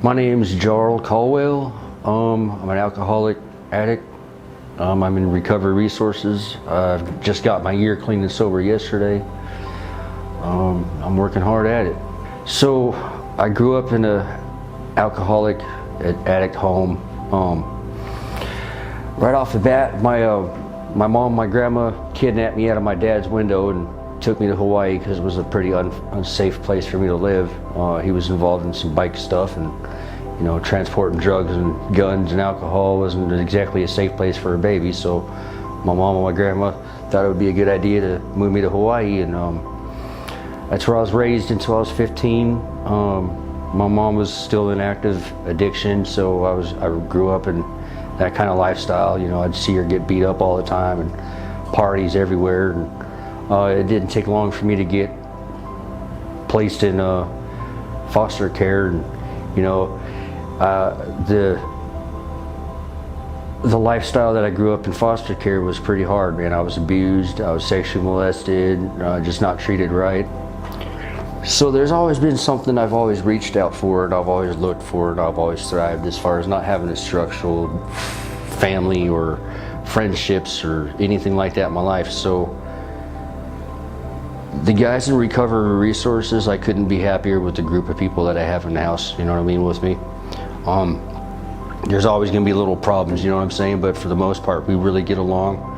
My name's Jarl. I'm an alcoholic addict. I'm in recovery resources. I've just got my year clean and sober yesterday. I'm working hard at it. So I grew up in a alcoholic addict home. Right off the bat, my mom and my grandma kidnapped me out of my dad's window and took me to Hawaii because it was a pretty unsafe place for me to live. He was involved in some bike stuff, and transporting drugs and guns and alcohol wasn't exactly a safe place for a baby. So my mom and my grandma thought it would be a good idea to move me to Hawaii, and that's where I was raised until I was 15. My mom was still in active addiction, so I grew up in that kind of lifestyle. I'd see her get beat up all the time and parties everywhere, and it didn't take long for me to get placed in foster care. And the lifestyle that I grew up in foster care was pretty hard, man. I was abused, I was sexually molested, just not treated right. So there's always been something I've always reached out for, and I've always looked for, and I've always thrived as far as not having a structural family or friendships or anything like that in my life. So the guys in recovery resources, I couldn't be happier with the group of people that I have in the house, with me. There's always going to be little problems, you know what I'm saying, but for the most part we really get along.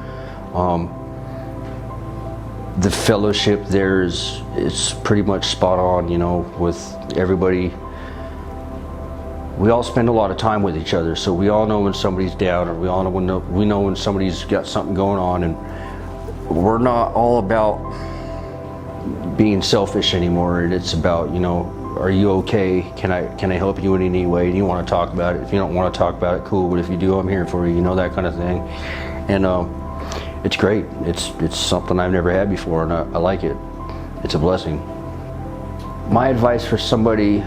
The fellowship there is pretty much spot on, with everybody. We all spend a lot of time with each other, so we all know when somebody's down, or we know when somebody's got something going on, and we're not all about being selfish anymore. It's about, are you okay? Can I help you in any way? Do you want to talk about it? If you don't want to talk about it, cool, but if you do, I'm here for you, that kind of thing. And it's great. It's something I've never had before, and I like it. It's a blessing. My advice for somebody,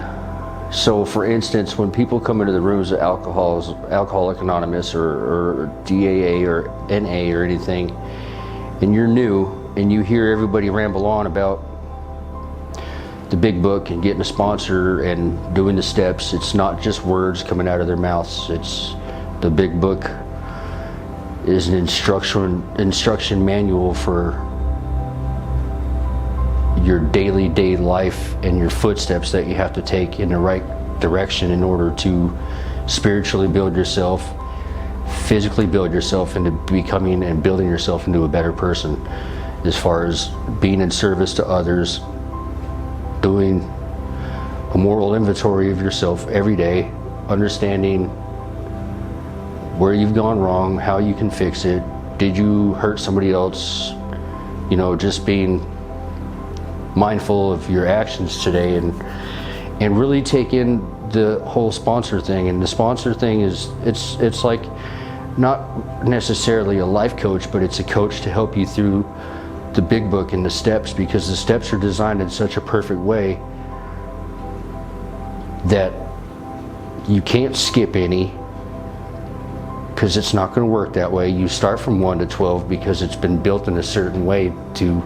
so for instance, when people come into the rooms of Alcoholics Anonymous or DAA or NA or anything, and you're new and you hear everybody ramble on about the big book and getting a sponsor and doing the steps, it's not just words coming out of their mouths. It's the big book is an instruction manual for your daily life and your footsteps that you have to take in the right direction in order to spiritually build yourself, physically build yourself into becoming and building yourself into a better person, as far as being in service to others, doing a moral inventory of yourself every day, understanding where you've gone wrong, how you can fix it, did you hurt somebody else, just being mindful of your actions today, and really take in the whole sponsor thing. And the sponsor thing is, it's like not necessarily a life coach, but it's a coach to help you through the big book and the steps, because the steps are designed in such a perfect way that you can't skip any, because it's not going to work that way. You start from 1 to 12 because it's been built in a certain way to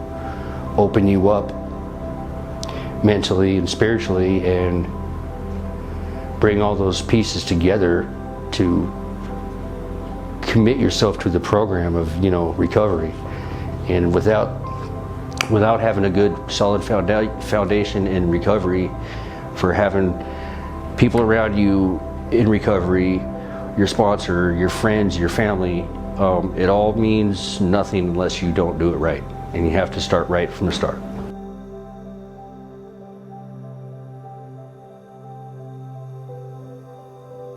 open you up mentally and spiritually and bring all those pieces together to commit yourself to the program of recovery. And without having a good solid foundation in recovery, for having people around you in recovery, your sponsor, your friends, your family, it all means nothing unless you don't do it right, and you have to start right from the start.